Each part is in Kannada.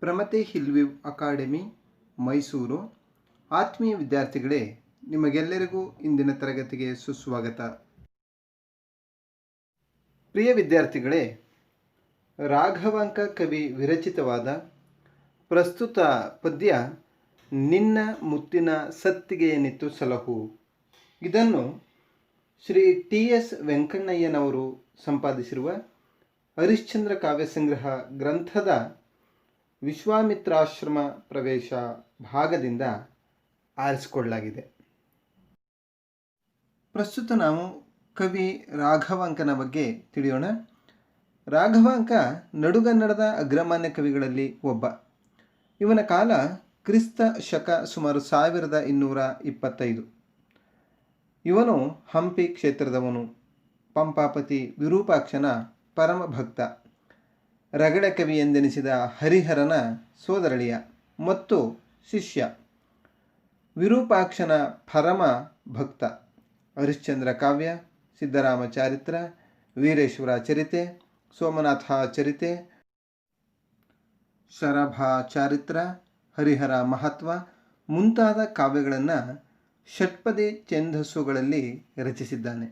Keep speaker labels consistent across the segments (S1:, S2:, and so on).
S1: ಪ್ರಮತಿ ಹಿಲ್ವಿವ್ ಅಕಾಡೆಮಿ ಮೈಸೂರು. ಆತ್ಮೀಯ ವಿದ್ಯಾರ್ಥಿಗಳೇ, ನಿಮಗೆಲ್ಲರಿಗೂ ಇಂದಿನ ತರಗತಿಗೆ ಸುಸ್ವಾಗತ. ಪ್ರಿಯ ವಿದ್ಯಾರ್ಥಿಗಳೇ, ರಾಘವಾಂಕ ಕವಿ ವಿರಚಿತವಾದ ಪ್ರಸ್ತುತ ಪದ್ಯ ನಿನ್ನ ಮುತ್ತಿನ ಸತ್ತಿಗೆಯನಿತ್ತು ಸಲಹು. ಇದನ್ನು ಶ್ರೀ ಟಿ.ಎಸ್. ವೆಂಕಣ್ಣಯ್ಯನವರು ಸಂಪಾದಿಸಿರುವ ಹರಿಶ್ಚಂದ್ರ ಕಾವ್ಯಸಂಗ್ರಹ ಗ್ರಂಥದ ವಿಶ್ವಾಮಿತ್ರಾಶ್ರಮ ಪ್ರವೇಶ ಭಾಗದಿಂದ ಆರಿಸಿಕೊಳ್ಳಲಾಗಿದೆ. ಪ್ರಸ್ತುತ ನಾವು ಕವಿ ರಾಘವಾಂಕನ ಬಗ್ಗೆ ತಿಳಿಯೋಣ. ರಾಘವಾಂಕ ನಡುಗನ್ನಡದ ಅಗ್ರಮಾನ್ಯ ಕವಿಗಳಲ್ಲಿ ಒಬ್ಬ. ಇವನ ಕಾಲ ಕ್ರಿಸ್ತ ಶಕ ಸುಮಾರು 1225. ಇವನು ಹಂಪಿ ಕ್ಷೇತ್ರದವನು. ಪಂಪಾಪತಿ ವಿರೂಪಾಕ್ಷನ ಪರಮ ಭಕ್ತ. ರಗಳೆ ಕವಿ ಎಂದೆನಿಸಿದ ಹರಿಹರನ ಸೋದರಳಿಯ ಮತ್ತು ಶಿಷ್ಯ. ವಿರೂಪಾಕ್ಷನ ಪರಮ ಭಕ್ತ. ಹರಿಶ್ಚಂದ್ರ ಕಾವ್ಯ, ಸಿದ್ಧರಾಮ ಚಾರಿತ್ರ, ವೀರೇಶ್ವರ ಚರಿತೆ, ಸೋಮನಾಥ ಚರಿತೆ, ಶರಭಾ ಚಾರಿತ್ರ, ಹರಿಹರ ಮಹತ್ವ ಮುಂತಾದ ಕಾವ್ಯಗಳನ್ನು ಷಟ್ಪದಿ ಛಂದಸ್ಸುಗಳಲ್ಲಿ ರಚಿಸಿದ್ದಾನೆ.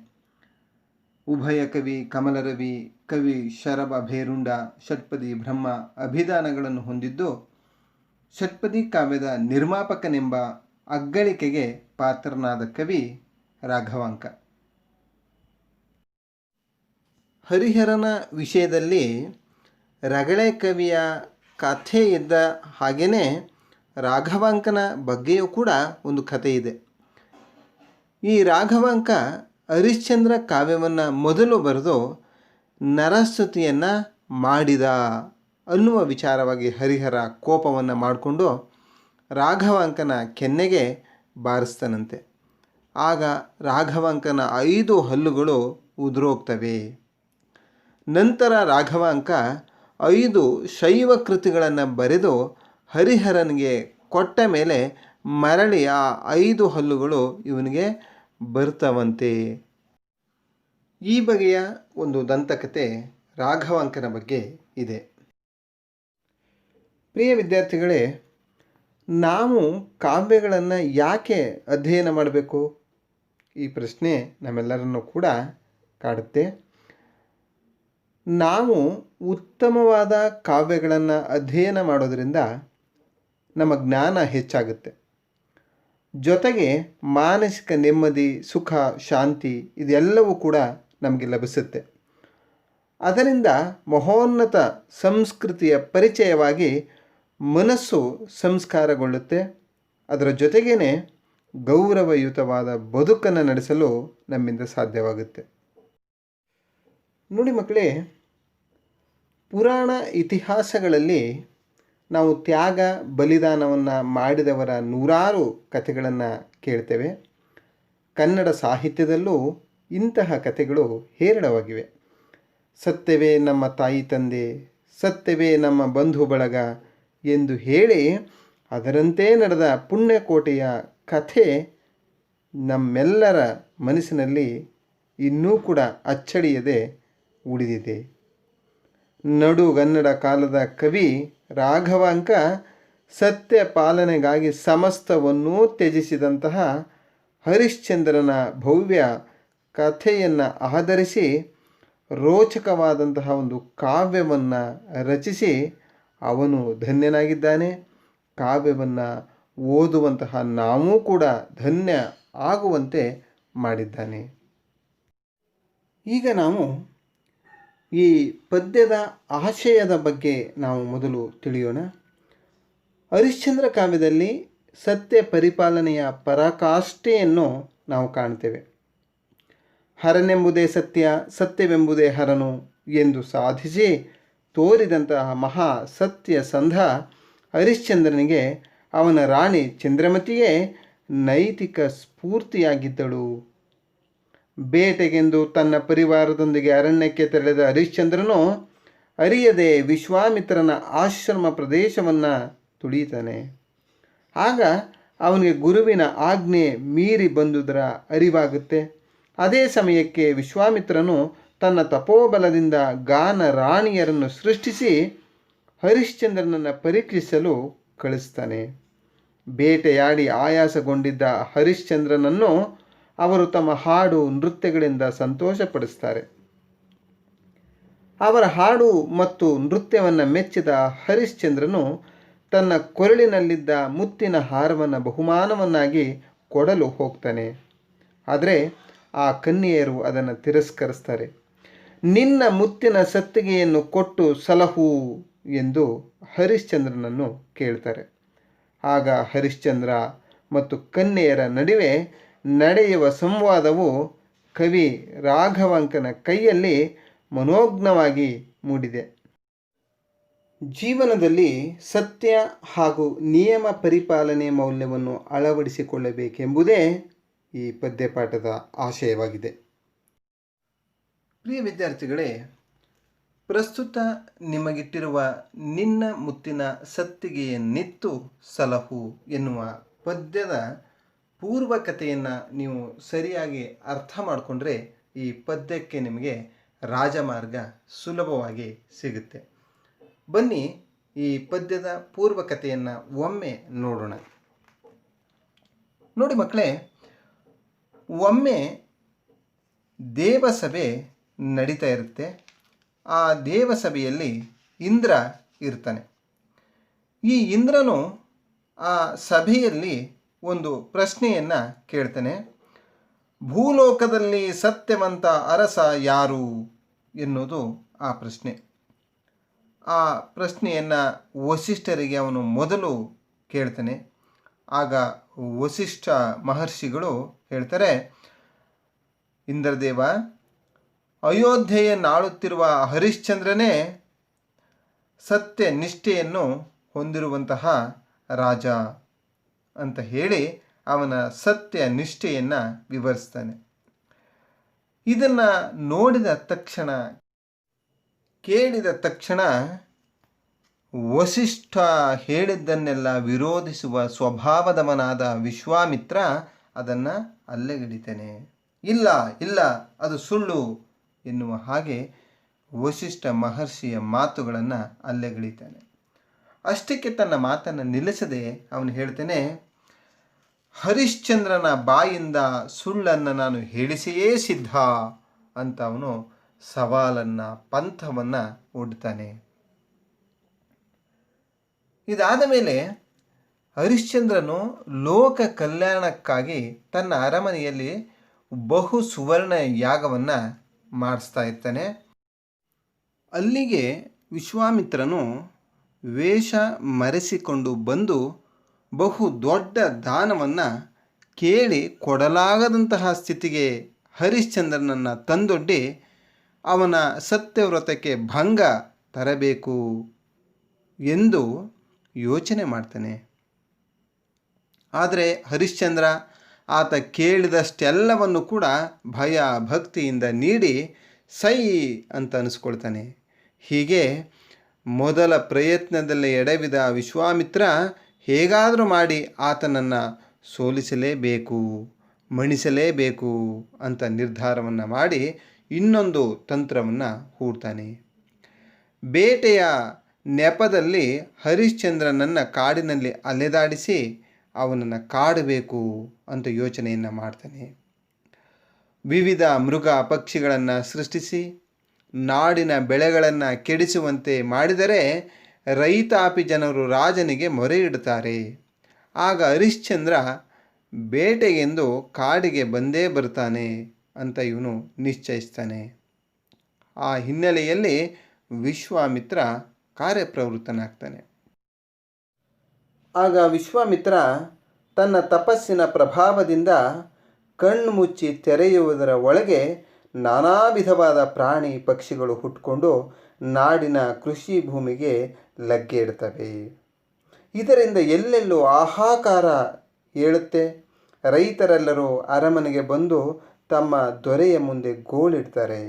S1: ಉಭಯ ಕವಿ ಕಮಲರವಿ, ಕವಿ ಶರಭ ಭೇರುಂಡ, ಷಟ್ಪದಿ ಬ್ರಹ್ಮ ಅಭಿಧಾನಗಳನ್ನು ಹೊಂದಿದ್ದು ಷಟ್ಪದಿ ಕಾವ್ಯದ ನಿರ್ಮಾಪಕನೆಂಬ ಅಗ್ಗಳಿಕೆಗೆ ಪಾತ್ರನಾದ ಕವಿ ರಾಘವಾಂಕ. ಹರಿಹರನ ವಿಷಯದಲ್ಲಿ ರಗಳೆ ಕವಿಯ ಕಥೆ ಇದ್ದ ಹಾಗೆಯೇ ರಾಘವಾಂಕನ ಬಗ್ಗೆಯೂ ಕೂಡ ಒಂದು ಕಥೆ ಇದೆ. ಈ ರಾಘವಾಂಕ ಹರಿಶ್ಚಂದ್ರ ಕಾವ್ಯವನ್ನು ಮೊದಲು ಬರೆದು ನರಸ್ತುತಿಯನ್ನು ಮಾಡಿದ ಅನ್ನುವ ವಿಚಾರವಾಗಿ ಹರಿಹರ ಕೋಪವನ್ನು ಮಾಡಿಕೊಂಡು ರಾಘವಾಂಕನ ಕೆನ್ನೆಗೆ ಬಾರಿಸ್ತಾನಂತೆ. ಆಗ ರಾಘವಾಂಕನ 5 ಹಲ್ಲುಗಳು ಉದುರೋಗ್ತವೆ. ನಂತರ ರಾಘವಾಂಕ 5 ಶೈವ ಕೃತಿಗಳನ್ನು ಬರೆದು ಹರಿಹರನಿಗೆ ಕೊಟ್ಟ ಮೇಲೆ ಮರಳಿ ಆ 5 ಹಲ್ಲುಗಳು ಇವನಿಗೆ ಬರ್ತವಂತೆ. ಈ ಬಗೆಯ ಒಂದು ದಂತಕತೆ ರಾಘವಾಂಕನ ಬಗ್ಗೆ ಇದೆ. ಪ್ರಿಯ ವಿದ್ಯಾರ್ಥಿಗಳೇ, ನಾವು ಕಾವ್ಯಗಳನ್ನು ಯಾಕೆ ಅಧ್ಯಯನ ಮಾಡಬೇಕು? ಈ ಪ್ರಶ್ನೆ ನಮ್ಮೆಲ್ಲರನ್ನು ಕೂಡ ಕಾಡುತ್ತೆ. ನಾವು ಉತ್ತಮವಾದ ಕಾವ್ಯಗಳನ್ನು ಅಧ್ಯಯನ ಮಾಡೋದರಿಂದ ನಮ್ಮ ಜ್ಞಾನ ಹೆಚ್ಚಾಗುತ್ತೆ. ಜೊತೆಗೆ ಮಾನಸಿಕ ನೆಮ್ಮದಿ, ಸುಖ, ಶಾಂತಿ ಇದೆಲ್ಲವೂ ಕೂಡ ನಮಗೆ ಲಭಿಸುತ್ತೆ. ಅದರಿಂದ ಮಹೋನ್ನತ ಸಂಸ್ಕೃತಿಯ ಪರಿಚಯವಾಗಿ ಮನಸ್ಸು ಸಂಸ್ಕಾರಗೊಳ್ಳುತ್ತೆ. ಅದರ ಜೊತೆಗೇ ಗೌರವಯುತವಾದ ಬದುಕನ್ನು ನಡೆಸಲು ನಮ್ಮಿಂದ ಸಾಧ್ಯವಾಗುತ್ತೆ. ನೋಡಿ ಮಕ್ಕಳೇ, ಪುರಾಣ ಇತಿಹಾಸಗಳಲ್ಲಿ ನಾವು ತ್ಯಾಗ ಬಲಿದಾನವನ್ನು ಮಾಡಿದವರ ನೂರಾರು ಕಥೆಗಳನ್ನು ಕೇಳ್ತೇವೆ. ಕನ್ನಡ ಸಾಹಿತ್ಯದಲ್ಲೂ ಇಂತಹ ಕಥೆಗಳು ಹೇರಳವಾಗಿವೆ. ಸತ್ಯವೇ ನಮ್ಮ ತಾಯಿ ತಂದೆ, ಸತ್ಯವೇ ನಮ್ಮ ಬಂಧು ಬಳಗ ಎಂದು ಹೇಳಿ ಅದರಂತೆ ನಡೆದ ಪುಣ್ಯಕೋಟೆಯ ಕಥೆ ನಮ್ಮೆಲ್ಲರ ಮನಸ್ಸಿನಲ್ಲಿ ಇನ್ನೂ ಕೂಡ ಅಚ್ಚಳಿಯದೆ ಉಳಿದಿದೆ. ನಡುಗನ್ನಡ ಕಾಲದ ಕವಿ ರಾಘವಾಂಕ ಸತ್ಯ ಪಾಲನೆಗಾಗಿ ಸಮಸ್ತವನ್ನೂ ತ್ಯಜಿಸಿದಂತಹ ಹರಿಶ್ಚಂದ್ರನ ಭವ್ಯ ಕಥೆಯನ್ನು ಆಧರಿಸಿ ರೋಚಕವಾದಂತಹ ಒಂದು ಕಾವ್ಯವನ್ನು ರಚಿಸಿ ಅವನು ಧನ್ಯನಾಗಿದ್ದಾನೆ. ಕಾವ್ಯವನ್ನು ಓದುವಂತಹ ನಾವೂ ಕೂಡ ಧನ್ಯ ಆಗುವಂತೆ ಮಾಡಿದ್ದಾನೆ. ಈಗ ನಾವು ಈ ಪದ್ಯದ ಆಶಯದ ಬಗ್ಗೆ ನಾವು ಮೊದಲು ತಿಳಿಯೋಣ. ಹರಿಶ್ಚಂದ್ರ ಕಾವ್ಯದಲ್ಲಿ ಸತ್ಯ ಪರಿಪಾಲನೆಯ ಪರಾಕಾಷ್ಠೆಯನ್ನು ನಾವು ಕಾಣ್ತೇವೆ. ಹರನೆಂಬುದೇ ಸತ್ಯ, ಸತ್ಯವೆಂಬುದೇ ಹರನು ಎಂದು ಸಾಧಿಸಿ ತೋರಿದಂತಹ ಮಹಾ ಸತ್ಯ ಸಂಧ ಹರಿಶ್ಚಂದ್ರನಿಗೆ ಅವನ ರಾಣಿ ಚಂದ್ರಮತಿಯೇ ನೈತಿಕ ಸ್ಫೂರ್ತಿಯಾಗಿದ್ದಳು. ಬೇಟೆಗೆಂದು ತನ್ನ ಪರಿವಾರದೊಂದಿಗೆ ಅರಣ್ಯಕ್ಕೆ ತೆರಳಿದ ಹರಿಶ್ಚಂದ್ರನು ಅರಿಯದೆ ವಿಶ್ವಾಮಿತ್ರನ ಆಶ್ರಮ ಪ್ರದೇಶವನ್ನು ತುಳಿತಾನೆ. ಆಗ ಅವನಿಗೆ ಗುರುವಿನ ಆಜ್ಞೆ ಮೀರಿ ಬಂದುದರ ಅರಿವಾಗುತ್ತೆ. ಅದೇ ಸಮಯಕ್ಕೆ ವಿಶ್ವಾಮಿತ್ರನು ತನ್ನ ತಪೋಬಲದಿಂದ ಗಾನ ರಾಣಿಯರನ್ನು ಸೃಷ್ಟಿಸಿ ಹರಿಶ್ಚಂದ್ರನನ್ನು ಪರೀಕ್ಷಿಸಲು ಕಳಿಸ್ತಾನೆ. ಬೇಟೆಯಾಡಿ ಆಯಾಸಗೊಂಡಿದ್ದ ಹರಿಶ್ಚಂದ್ರನನ್ನು ಅವರು ತಮ್ಮ ಹಾಡು ನೃತ್ಯಗಳಿಂದ ಸಂತೋಷಪಡಿಸ್ತಾರೆ. ಅವರ ಹಾಡು ಮತ್ತು ನೃತ್ಯವನ್ನು ಮೆಚ್ಚಿದ ಹರಿಶ್ಚಂದ್ರನು ತನ್ನ ಕೊರಳಿನಲ್ಲಿದ್ದ ಮುತ್ತಿನ ಹಾರವನ್ನು ಬಹುಮಾನವನ್ನಾಗಿ ಕೊಡಲು ಹೋಗ್ತಾನೆ. ಆದರೆ ಆ ಕನ್ಯೆಯರು ಅದನ್ನು ತಿರಸ್ಕರಿಸ್ತಾರೆ. ನಿನ್ನ ಮುತ್ತಿನ ಸತ್ತಿಗೆಯನ್ನು ಕೊಟ್ಟು ಸಲಹು ಎಂದು ಹರಿಶ್ಚಂದ್ರನನ್ನು ಕೇಳ್ತಾರೆ. ಆಗ ಹರಿಶ್ಚಂದ್ರ ಮತ್ತು ಕನ್ಯೆಯರ ನಡುವೆ ನಡೆಯುವ ಸಂವಾದವು ಕವಿ ರಾಘವಾಂಕನ ಕೈಯಲ್ಲಿ ಮನೋಜ್ಞವಾಗಿ ಮೂಡಿದೆ. ಜೀವನದಲ್ಲಿ ಸತ್ಯ ಹಾಗೂ ನಿಯಮ ಪರಿಪಾಲನೆ ಮೌಲ್ಯವನ್ನು ಅಳವಡಿಸಿಕೊಳ್ಳಬೇಕೆಂಬುದೇ ಈ ಪದ್ಯಪಾಠದ ಆಶಯವಾಗಿದೆ. ಪ್ರಿಯ ವಿದ್ಯಾರ್ಥಿಗಳೇ, ಪ್ರಸ್ತುತ ನಿಮಗಿಟ್ಟಿರುವ ನಿನ್ನ ಮುತ್ತಿನ ಸತ್ತಿಗೆಯನ್ನಿತ್ತು ಸಲಹು ಎನ್ನುವ ಪದ್ಯದ ಪೂರ್ವಕತೆಯನ್ನು ನೀವು ಸರಿಯಾಗಿ ಅರ್ಥ ಮಾಡಿಕೊಂಡ್ರೆ ಈ ಪದ್ಯಕ್ಕೆ ನಿಮಗೆ ರಾಜಮಾರ್ಗ ಸುಲಭವಾಗಿ ಸಿಗುತ್ತೆ. ಬನ್ನಿ ಈ ಪದ್ಯದ ಪೂರ್ವಕತೆಯನ್ನು ಒಮ್ಮೆ ನೋಡೋಣ. ನೋಡಿ ಮಕ್ಕಳೇ, ಒಮ್ಮೆ ದೇವಸಭೆ ನಡೀತಾ ಇರುತ್ತೆ. ಆ ದೇವಸಭೆಯಲ್ಲಿ ಇಂದ್ರ ಇರ್ತಾನೆ. ಈ ಇಂದ್ರನು ಆ ಸಭೆಯಲ್ಲಿ ಒಂದು ಪ್ರಶ್ನೆಯನ್ನು ಕೇಳ್ತಾನೆ. ಭೂಲೋಕದಲ್ಲಿ ಸತ್ಯವಂತ ಅರಸ ಯಾರು ಎನ್ನುವುದು ಆ ಪ್ರಶ್ನೆ. ಆ ಪ್ರಶ್ನೆಯನ್ನು ವಸಿಷ್ಠರಿಗೆ ಅವನು ಮೊದಲು ಕೇಳ್ತಾನೆ. ಆಗ ವಸಿಷ್ಠ ಮಹರ್ಷಿಗಳು ಹೇಳ್ತಾರೆ, ಇಂದ್ರದೇವ, ಅಯೋಧ್ಯೆಯನ್ನಾಳುತ್ತಿರುವ ಹರಿಶ್ಚಂದ್ರನೇ ಸತ್ಯ ನಿಷ್ಠೆಯನ್ನು ಹೊಂದಿರುವಂತಹ ರಾಜ ಅಂತ ಹೇಳಿ ಅವನ ಸತ್ಯ ನಿಷ್ಠೆಯನ್ನು ವಿವರಿಸ್ತಾನೆ. ಇದನ್ನು ನೋಡಿದ ತಕ್ಷಣ, ಕೇಳಿದ ತಕ್ಷಣ ವಸಿಷ್ಠ ಹೇಳಿದ್ದನ್ನೆಲ್ಲ ವಿರೋಧಿಸುವ ಸ್ವಭಾವದವನಾದ ವಿಶ್ವಾಮಿತ್ರ ಅದನ್ನು ಅಲ್ಲೆಗಡಿತಾನೆ. ಇಲ್ಲ ಇಲ್ಲ, ಅದು ಸುಳ್ಳು ಎನ್ನುವ ಹಾಗೆ ವಸಿಷ್ಠ ಮಹರ್ಷಿಯ ಮಾತುಗಳನ್ನು ಅಲ್ಲೆಗಡಿತಾನೆ. ಅಷ್ಟಕ್ಕೆ ತನ್ನ ಮಾತನ್ನು ನಿಲ್ಲಿಸದೆ ಅವನು ಹೇಳ್ತಾನೆ, ಹರಿಶ್ಚಂದ್ರನ ಬಾಯಿಂದ ಸುಳ್ಳನ್ನು ನಾನು ಹೇಳಿಸಿಯೇ ಸಿದ್ಧ ಅಂತ ಅವನು ಸವಾಲನ್ನು, ಪಂಥವನ್ನು ಒಡ್ತಾನೆ. ಇದಾದ ಮೇಲೆ ಹರಿಶ್ಚಂದ್ರನು ಲೋಕ ಕಲ್ಯಾಣಕ್ಕಾಗಿ ತನ್ನ ಅರಮನೆಯಲ್ಲಿ ಬಹು ಸುವರ್ಣ ಯಾಗವನ್ನು ಮಾಡಿಸ್ತಾ ಇರ್ತಾನೆ. ಅಲ್ಲಿಗೆ ವಿಶ್ವಾಮಿತ್ರನು ವೇಷ ಮರೆಸಿಕೊಂಡು ಬಂದು ಬಹು ದೊಡ್ಡ ದಾನವನ್ನು ಕೇಳಿ ಕೊಡಲಾಗದಂತಹ ಸ್ಥಿತಿಗೆ ಹರಿಶ್ಚಂದ್ರನನ್ನು ತಂದೊಡ್ಡಿ ಅವನ ಸತ್ಯವ್ರತಕ್ಕೆ ಭಂಗ ತರಬೇಕು ಎಂದು ಯೋಚನೆ ಮಾಡ್ತಾನೆ. ಆದರೆ ಹರಿಶ್ಚಂದ್ರ ಆತ ಕೇಳಿದಷ್ಟೆಲ್ಲವನ್ನು ಕೂಡ ಭಯ ಭಕ್ತಿಯಿಂದ ನೀಡಿ ಸೈ ಅಂತ ಅನಿಸ್ಕೊಳ್ತಾನೆ. ಹೀಗೆ ಮೊದಲ ಪ್ರಯತ್ನದಲ್ಲಿ ಎಡವಿದ ವಿಶ್ವಾಮಿತ್ರ ಹೇಗಾದರೂ ಮಾಡಿ ಆತನನ್ನು ಸೋಲಿಸಲೇಬೇಕು, ಮಣಿಸಲೇಬೇಕು ಅಂತ ನಿರ್ಧಾರವನ್ನು ಮಾಡಿ ಇನ್ನೊಂದು ತಂತ್ರವನ್ನು ಹೂಡ್ತಾನೆ. ಬೇಟೆಯ ನೆಪದಲ್ಲಿ ಹರಿಶ್ಚಂದ್ರನನ್ನು ಕಾಡಿನಲ್ಲಿ ಅಲೆದಾಡಿಸಿ ಅವನನ್ನು ಕಾಡಬೇಕು ಅಂತ ಯೋಚನೆಯನ್ನು ಮಾಡ್ತಾನೆ. ವಿವಿಧ ಮೃಗ ಪಕ್ಷಿಗಳನ್ನು ಸೃಷ್ಟಿಸಿ ನಾಡಿನ ಬೆಳೆಗಳನ್ನು ಕೆಡಿಸುವಂತೆ ಮಾಡಿದರೆ ರೈತಾಪಿ ಜನರು ರಾಜನಿಗೆ ಮೊರೆ ಇಡುತ್ತಾರೆ. ಆಗ ಹರಿಶ್ಚಂದ್ರ ಬೇಟೆಗೆಂದು ಕಾಡಿಗೆ ಬಂದೇ ಬರ್ತಾನೆ ಅಂತ ಇವನು ನಿಶ್ಚಯಿಸ್ತಾನೆ. ಆ ಹಿನ್ನೆಲೆಯಲ್ಲಿ ವಿಶ್ವಾಮಿತ್ರ ಕಾರ್ಯಪ್ರವೃತ್ತನಾಗ್ತಾನೆ. ಆಗ ವಿಶ್ವಾಮಿತ್ರ ತನ್ನ ತಪಸ್ಸಿನ ಪ್ರಭಾವದಿಂದ ಕಣ್ಣು ಮುಚ್ಚಿ ತೆರೆಯುವುದರ ಒಳಗೆ ನಾನಾ ವಿಧವಾದ ಪ್ರಾಣಿ ಪಕ್ಷಿಗಳು ಹುಟ್ಟುಕೊಂಡು ನಾಡಿನ ಕೃಷಿ ಭೂಮಿಗೆ ಲಗ್ಗೆ ಇಡ್ತವೆ. ಇದರಿಂದ ಎಲ್ಲೆಲ್ಲೂ ಹಾಹಾಕಾರ ಏಳುತ್ತೆ. ರೈತರೆಲ್ಲರೂ ಅರಮನೆಗೆ ಬಂದು ತಮ್ಮ ದೊರೆಯ ಮುಂದೆ ಗೋಳಿಡ್ತಾರೆ.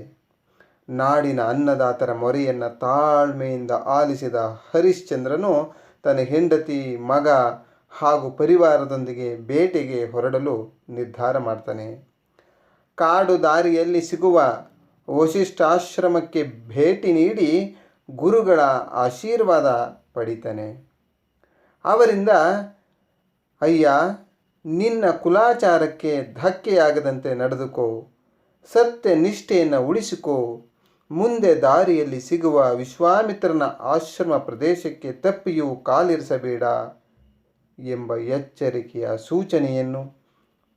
S1: ನಾಡಿನ ಅನ್ನದಾತರ ಮೊರೆಯನ್ನು ತಾಳ್ಮೆಯಿಂದ ಆಲಿಸಿದ ಹರಿಶ್ಚಂದ್ರನು ತನ್ನ ಹೆಂಡತಿ, ಮಗ ಹಾಗೂ ಪರಿವಾರದೊಂದಿಗೆ ಬೇಟೆಗೆ ಹೊರಡಲು ನಿರ್ಧಾರ ಮಾಡ್ತಾನೆ. ಕಾಡು ದಾರಿಯಲ್ಲಿ ಸಿಗುವ ವಸಿಷ್ಠಾಶ್ರಮಕ್ಕೆ ಭೇಟಿ ನೀಡಿ ಗುರುಗಳ ಆಶೀರ್ವಾದ ಪಡಿತಾನೆ. ಅವರಿಂದ ಅಯ್ಯ, ನಿನ್ನ ಕುಲಾಚಾರಕ್ಕೆ ಧಕ್ಕೆಯಾಗದಂತೆ ನಡೆದುಕೋ, ಸತ್ಯ ನಿಷ್ಠೆಯನ್ನು ಉಳಿಸಿಕೋ, ಮುಂದೆ ದಾರಿಯಲ್ಲಿ ಸಿಗುವ ವಿಶ್ವಾಮಿತ್ರನ ಆಶ್ರಮ ಪ್ರದೇಶಕ್ಕೆ ತಪ್ಪಿಯೂ ಕಾಲಿರಿಸಬೇಡ ಎಂಬ ಎಚ್ಚರಿಕೆಯ ಸೂಚನೆಯನ್ನು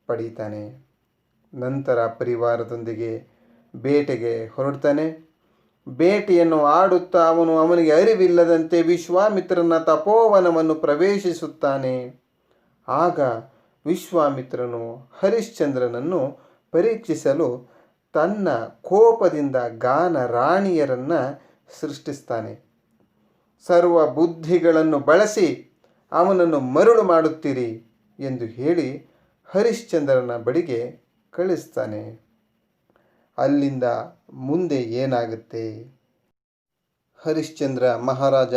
S1: ಪಡೀತಾನೆ. ನಂತರ ಪರಿವಾರದೊಂದಿಗೆ ಬೇಟೆಗೆ ಹೊರಡ್ತಾನೆ. ಬೇಟೆಯನ್ನು ಆಡುತ್ತಾ ಅವನಿಗೆ ಅರಿವಿಲ್ಲದಂತೆ ವಿಶ್ವಾಮಿತ್ರನ ತಪೋವನವನ್ನು ಪ್ರವೇಶಿಸುತ್ತಾನೆ. ಆಗ ವಿಶ್ವಾಮಿತ್ರನು ಹರಿಶ್ಚಂದ್ರನನ್ನು ಪರೀಕ್ಷಿಸಲು ತನ್ನ ಕೋಪದಿಂದ ಗಾನ ರಾಣಿಯರನ್ನು ಸೃಷ್ಟಿಸ್ತಾನೆ. ಸರ್ವ ಬುದ್ಧಿಗಳನ್ನು ಬಳಸಿ ಅವನನ್ನು ಮರುಳು ಮಾಡುತ್ತೀರಿ ಎಂದು ಹೇಳಿ ಹರಿಶ್ಚಂದ್ರನ ಬಳಿಗೆ ಕಳಿಸ್ತಾನೆ. ಅಲ್ಲಿಂದ ಮುಂದೆ ಏನಾಗುತ್ತೆ? ಹರಿಶ್ಚಂದ್ರ ಮಹಾರಾಜ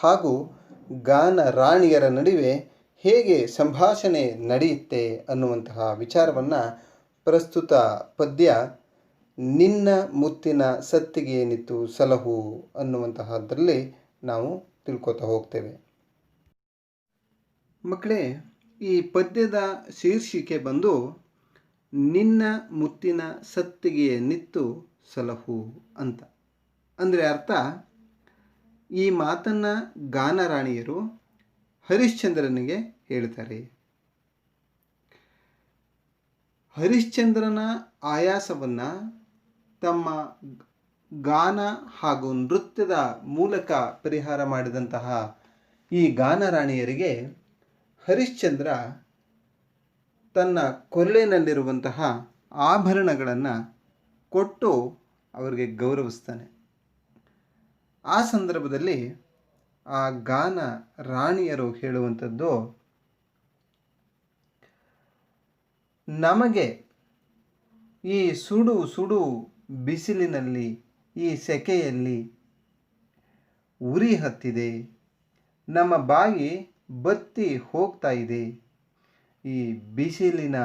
S1: ಹಾಗೂ ಗಾನ ರಾಣಿಯರ ನಡುವೆ ಹೇಗೆ ಸಂಭಾಷಣೆ ನಡೆಯುತ್ತೆ ಅನ್ನುವಂತಹ ವಿಚಾರವನ್ನು ಪ್ರಸ್ತುತ ಪದ್ಯ ನಿನ್ನ ಮುತ್ತಿನ ಸತ್ತಿಗೆ ಏನಿತ್ತು ಸಲಹು ಅನ್ನುವಂತಹದ್ರಲ್ಲಿ ನಾವು ತಿಳ್ಕೊತಾ ಹೋಗ್ತೇವೆ. ಮಕ್ಕಳೇ, ಈ ಪದ್ಯದ ಶೀರ್ಷಿಕೆ ಬಂದು ನಿನ್ನ ಮುತ್ತಿನ ಸತ್ತಿಗೆ ನಿತ್ತು ಸಲಹು ಅಂತ. ಅಂದರೆ ಅರ್ಥ, ಈ ಮಾತನ್ನು ಗಾನರಾಣಿಯರು ಹರಿಶ್ಚಂದ್ರನಿಗೆ ಹೇಳ್ತಾರೆ. ಹರಿಶ್ಚಂದ್ರನ ಆಯಾಸವನ್ನು ತಮ್ಮ ಗಾನ ಹಾಗೂ ನೃತ್ಯದ ಮೂಲಕ ಪರಿಹಾರ ಮಾಡಿದಂತಹ ಈ ಗಾನರಾಣಿಯರಿಗೆ ಹರಿಶ್ಚಂದ್ರ ತನ್ನ ಕೊರಳಿನಲ್ಲಿರುವಂತಹ ಆಭರಣಗಳನ್ನು ಕೊಟ್ಟು ಅವರಿಗೆ ಗೌರವಿಸ್ತಾನೆ. ಆ ಸಂದರ್ಭದಲ್ಲಿ ಆ ಗಾನ ರಾಣಿಯರು ಹೇಳುವಂಥದ್ದು, ನಮಗೆ ಈ ಸುಡು ಸುಡು ಬಿಸಿಲಿನಲ್ಲಿ, ಈ ಸೆಕೆಯಲ್ಲಿ ಉರಿ ಹತ್ತಿದೆ, ನಮ್ಮ ಬಾಯಿ ಬತ್ತಿ ಹೋಗ್ತಾ ಇದೆ, ಈ ಬಿಸಿಲಿನ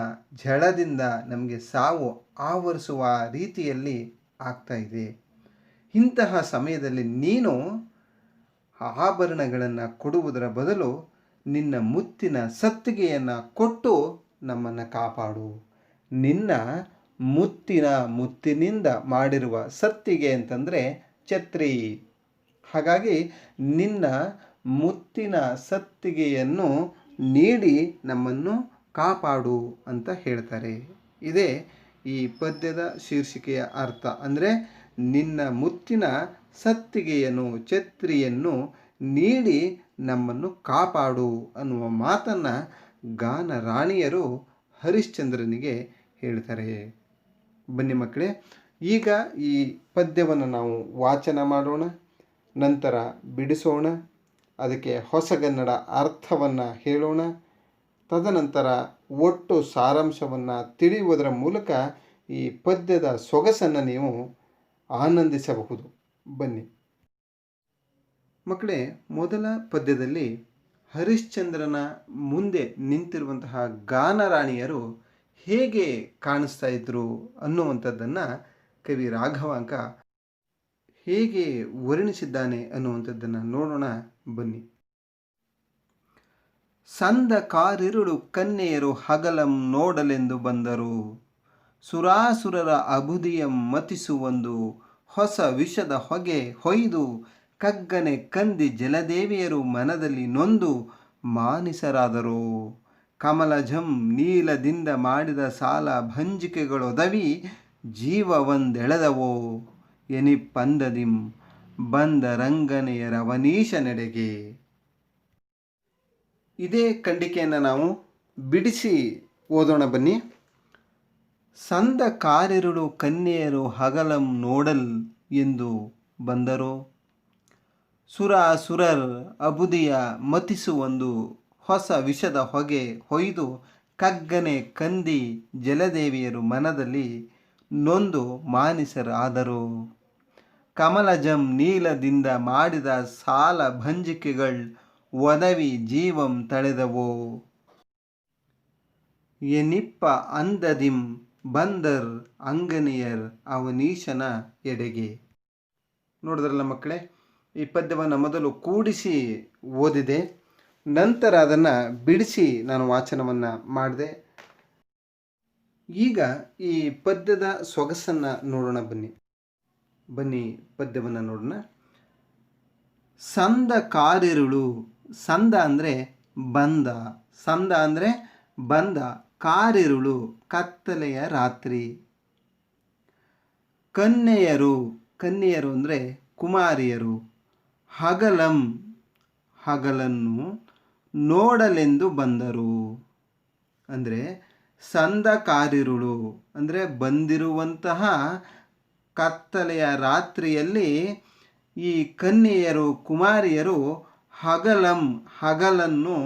S1: ಝಳದಿಂದ ನಮಗೆ ಸಾವು ಆವರಿಸುವ ರೀತಿಯಲ್ಲಿ ಆಗ್ತಾ ಇದೆ. ಇಂತಹ ಸಮಯದಲ್ಲಿ ನೀನು ಆಭರಣಗಳನ್ನು ಕೊಡುವುದರ ಬದಲು ನಿನ್ನ ಮುತ್ತಿನ ಸತ್ತಿಗೆಯನ್ನು ಕೊಟ್ಟು ನಮ್ಮನ್ನು ಕಾಪಾಡು. ನಿನ್ನ ಮುತ್ತಿನಿಂದ ಮಾಡಿರುವ ಸತ್ತಿಗೆ ಅಂತಂದರೆ ಛತ್ರಿ. ಹಾಗಾಗಿ ನಿನ್ನ ಮುತ್ತಿನ ಸತ್ತಿಗೆಯನ್ನು ನೀಡಿ ನಮ್ಮನ್ನು ಕಾಪಾಡು ಅಂತ ಹೇಳ್ತಾರೆ. ಇದೇ ಈ ಪದ್ಯದ ಶೀರ್ಷಿಕೆಯ ಅರ್ಥ. ಅಂದರೆ ನಿನ್ನ ಮುತ್ತಿನ ಸತ್ತಿಗೆಯನ್ನು, ಛತ್ರಿಯನ್ನು ನೀಡಿ ನಮ್ಮನ್ನು ಕಾಪಾಡು ಅನ್ನುವ ಮಾತನ್ನು ಗಾನ ರಾಣಿಯರು ಹರಿಶ್ಚಂದ್ರನಿಗೆ ಹೇಳ್ತಾರೆ. ಬನ್ನಿ ಮಕ್ಕಳೇ, ಈಗ ಈ ಪದ್ಯವನ್ನು ನಾವು ವಾಚನ ಮಾಡೋಣ, ನಂತರ ಬಿಡಿಸೋಣ, ಅದಕ್ಕೆ ಹೊಸಗನ್ನಡ ಅರ್ಥವನ್ನು ಹೇಳೋಣ. ತದನಂತರ ಒಟ್ಟು ಸಾರಾಂಶವನ್ನು ತಿಳಿಯುವುದರ ಮೂಲಕ ಈ ಪದ್ಯದ ಸೊಗಸನ್ನು ನೀವು ಆನಂದಿಸಬಹುದು. ಬನ್ನಿ ಮಕ್ಕಳೇ, ಮೊದಲ ಪದ್ಯದಲ್ಲಿ ಹರಿಶ್ಚಂದ್ರನ ಮುಂದೆ ನಿಂತಿರುವಂತಹ ಗಾನರಾಣಿಯರು ಹೇಗೆ ಕಾಣಿಸ್ತಾ ಇದ್ರು ಅನ್ನುವಂಥದ್ದನ್ನು ಕವಿ ರಾಘವಾಂಕ ಹೇಗೆ ವರ್ಣಿಸಿದ್ದಾನೆ ಅನ್ನುವಂಥದ್ದನ್ನು ನೋಡೋಣ. ಬನ್ನಿ. ಸಂದ ಕಾರಿರುಳು ಕನ್ಯೆಯರು ಹಗಲಂ ನೋಡಲೆಂದು ಬಂದರು, ಸುರಾಸುರರ ಅಬುದಿಯಂ ಮತಿಸುವೊಂದು ಹೊಸ ವಿಷದ ಹೊಗೆ ಹೊಯ್ದು ಕಗ್ಗನೆ ಕಂದಿ ಜಲದೇವಿಯರು ಮನದಲ್ಲಿ ನೊಂದು ಮಾನಿಸರಾದರು. ಕಮಲಜಂ ನೀಲದಿಂದ ಮಾಡಿದ ಸಾಲ ಭಂಜಿಕೆಗಳೊದವಿ ಜೀವವೊಂದೆಳೆದವೋ ಎನಿಪ್ಪಂದದಿಂ ಬಂದ ರಂಗನೆಯರವನೀಶ ನೆಡೆಗೆ. ಇದೇ ಖಂಡಿಕೆಯನ್ನು ನಾವು ಬಿಡಿಸಿ ಓದೋಣ ಬನ್ನಿ. ಸಂದ ಕಾರಿರುಳು ಕನ್ಯೆಯರು ಹಗಲಂ ನೋಡಲ್ ಎಂದು ಬಂದರು, ಸುರರ್ ಅಬುದಿಯ ಮತಿಸುವೊಂದು ಹೊಸ ವಿಷದ ಹೊಗೆ ಹೊಯ್ದು ಕಗ್ಗನೆ ಕಂದಿ ಜಲದೇವಿಯರು ಮನದಲ್ಲಿ ನೊಂದು ಮಾನಿಸರಾದರು. ಕಮಲಜಂ ನೀಲದಿಂದ ಮಾಡಿದ ಸಾಲ ಭಂಜಿಕೆಗಳ್ ಒದವಿ ಜೀವಂ ತಳೆದವೋ ಎನಿಪ್ಪ ಅಂದದಿಂ ಬಂದರ್ ಅಂಗನೆಯರ್ ಅವನೀಶನ ಎಡೆಗೆ. ನೋಡಿದ್ರಲ್ಲ ಮಕ್ಕಳೇ, ಈ ಪದ್ಯವನ್ನು ಮೊದಲು ಕೂಡಿಸಿ ಓದಿದೆ, ನಂತರ ಅದನ್ನು ಬಿಡಿಸಿ ನಾನು ವಾಚನವನ್ನು ಮಾಡಿದೆ. ಈಗ ಈ ಪದ್ಯದ ಸೊಗಸನ್ನು ನೋಡೋಣ. ಬನ್ನಿ ಪದ್ಯವನ್ನು ನೋಡೋಣ. ಸಂದ ಕಾರಿರುಳು, ಸಂದ ಅಂದರೆ ಬಂದ, ಸಂದ ಅಂದರೆ ಬಂದ, ಕಾರಿರುಳು ಕತ್ತಲೆಯ ರಾತ್ರಿ. ಕನ್ಯೆಯರು, ಕನ್ಯೆಯರು ಅಂದರೆ ಕುಮಾರಿಯರು, ಹಗಲಂ ಹಗಲನ್ನು ನೋಡಲೆಂದು ಬಂದರು. ಅಂದರೆ ಸಂದ ಕಾರಿರುಳು ಅಂದರೆ ಬಂದಿರುವಂತಹ ಕತ್ತಲೆಯ ರಾತ್ರಿಯಲ್ಲಿ ಈ ಕನ್ಯೆಯರು ಕುಮಾರಿಯರು ಹಗಲಂ ಹಗಲನ್ನು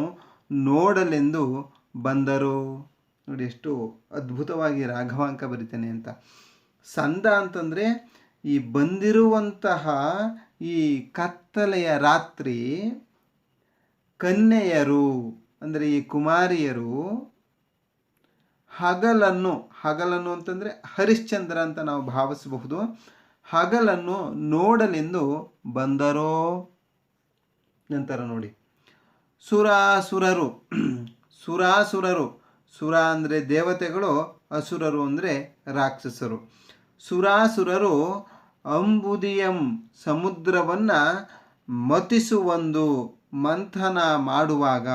S1: ನೋಡಲೆಂದು ಬಂದರು. ನೋಡಿ ಎಷ್ಟು ಅದ್ಭುತವಾಗಿ ರಾಘವಾಂಕ ಬರಿತಾನೆ ಅಂತ. ಸಂದ ಅಂತಂದರೆ ಈ ಬಂದಿರುವಂತಹ ಈ ಕತ್ತಲೆಯ ರಾತ್ರಿ, ಕನ್ಯೆಯರು ಅಂದರೆ ಈ ಕುಮಾರಿಯರು ಹಗಲನ್ನು, ಹಗಲನ್ನು ಅಂತಂದರೆ ಹರಿಶ್ಚಂದ್ರ ಅಂತ ನಾವು ಭಾವಿಸಬಹುದು, ಹಗಲನ್ನು ನೋಡಲೆಂದು ಬಂದರೋ. ನಂತರ ನೋಡಿ, ಸುರಾಸುರರು, ಸುರಾಸುರರು, ಸುರ ಅಂದರೆ ದೇವತೆಗಳು, ಅಸುರರು ಅಂದರೆ ರಾಕ್ಷಸರು. ಸುರಾಸುರರು ಅಂಬುದಿಯಂ ಸಮುದ್ರವನ್ನು ಮತಿಸುವಂದು ಮಂಥನ ಮಾಡುವಾಗ,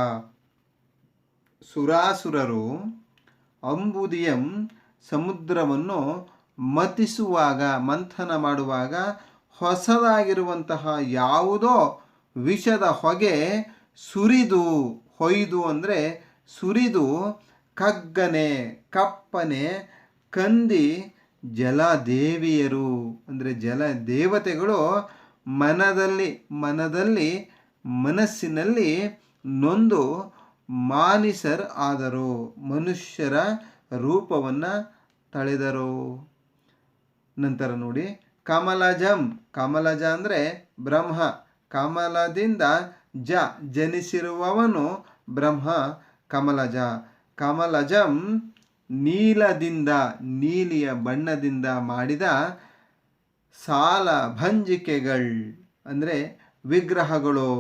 S1: ಸುರಾಸುರರು ಅಂಬುದಿಯಂ ಸಮುದ್ರವನ್ನು ಮತಿಸುವಾಗ, ಮಂಥನ ಮಾಡುವಾಗ ಹೊಸದಾಗಿರುವಂತಹ ಯಾವುದೋ ವಿಷದ ಹೊಗೆ ಸುರಿದು, ಹೊಯ್ದು ಅಂದರೆ ಸುರಿದು, ಕಗ್ಗನೆ ಕಪ್ಪನೆ ಕಂದಿ ಜಲದೇವಿಯರು ಅಂದರೆ ಜಲದೇವತೆಗಳು ಮನಸ್ಸಿನಲ್ಲಿ ನೊಂದು ಮಾನಿಸರ್ ಆದರು, ಮನುಷ್ಯರ ರೂಪವನ್ನು ತಳೆದರು. ನಂತರ ನೋಡಿ, ಕಮಲಜಂ, ಕಮಲಜ ಅಂದರೆ ಬ್ರಹ್ಮ, ಕಮಲದಿಂದ ಜನಿಸಿರುವವನು ಬ್ರಹ್ಮ ಕಮಲಜ. ಕಮಲಜಂ ನೀಲದಿಂದ, ನೀಲಿಯ ಬಣ್ಣದಿಂದ ಮಾಡಿದ ಸಾಲ ಭಂಜಿಕೆಗಳು ಅಂದರೆ ವಿಗ್ರಹಗಳು.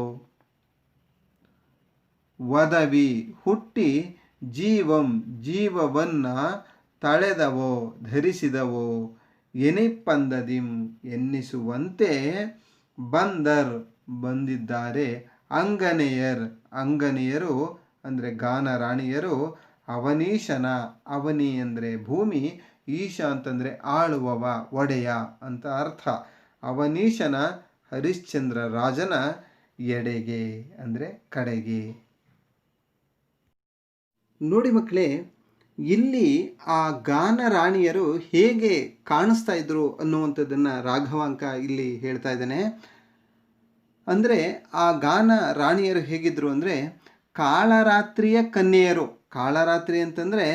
S1: ವದವಿ ಹುಟ್ಟಿ ಜೀವಂ ಜೀವವನ್ನು ತಳೆದವೋ ಧರಿಸಿದವೋ, ಎನಿಪ್ಪಂದದಿಂ ಎನ್ನಿಸುವಂತೆ, ಬಂದರ್ ಬಂದಿದ್ದಾರೆ, ಅಂಗನೆಯರ್ ಅಂಗನೆಯರು ಅಂದರೆ ಗಾನ ರಾಣಿಯರು, ಅವನೀಶನ, ಅವನಿ ಅಂದರೆ ಭೂಮಿ, ಈಶ ಅಂತಂದರೆ ಆಳುವವ ಒಡೆಯ ಅಂತ ಅರ್ಥ, ಅವನೀಶನ ಹರಿಶ್ಚಂದ್ರ ರಾಜನ ಎಡೆಗೆ ಅಂದರೆ ಕಡೆಗೆ. ನೋಡಿ ಮಕ್ಕಳೇ, ಇಲ್ಲಿ ಆ ಗಾನ ರಾಣಿಯರು ಹೇಗೆ ಕಾಣಿಸ್ತಾ ಇದ್ರು ಅನ್ನುವಂಥದ್ದನ್ನು ರಾಘವಾಂಕ ಇಲ್ಲಿ ಹೇಳ್ತಾ ಇದ್ದಾನೆ. ಅಂದರೆ ಆ ಗಾನ ರಾಣಿಯರು ಹೇಗಿದ್ರು ಅಂದರೆ ಕಾಳರಾತ್ರಿಯ ಕನ್ಯೆಯರು. ಕಾಳರಾತ್ರಿ ಅಂತಂದರೆ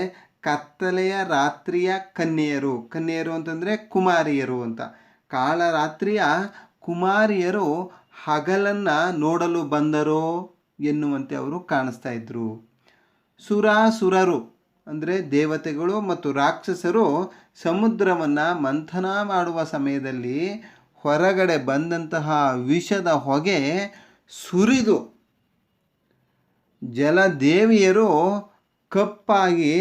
S1: ಕತ್ತಲೆಯ ರಾತ್ರಿಯ ಕನ್ಯೆಯರು, ಕನ್ಯೆಯರು ಅಂತಂದರೆ ಕುಮಾರಿಯರು ಅಂತ. ಕಾಳರಾತ್ರಿಯ ಕುಮಾರಿಯರು ಹಗಲನ್ನು ನೋಡಲು ಬಂದರೋ ಎನ್ನುವಂತೆ ಅವರು ಕಾಣಿಸ್ತಾ ಇದ್ರು. ಸುರಾಸುರರು ಅಂದರೆ ದೇವತೆಗಳು ಮತ್ತು ರಾಕ್ಷಸರು ಸಮುದ್ರವನ್ನು ಮಂಥನ ಮಾಡುವ ಸಮಯದಲ್ಲಿ ಹೊರಗಡೆ ಬಂದಂತಹ ವಿಷದ ಹೊಗೆ ಸುರಿದು ಜಲದೇವಿಯರು ಕಪ್ಪಾಗಿ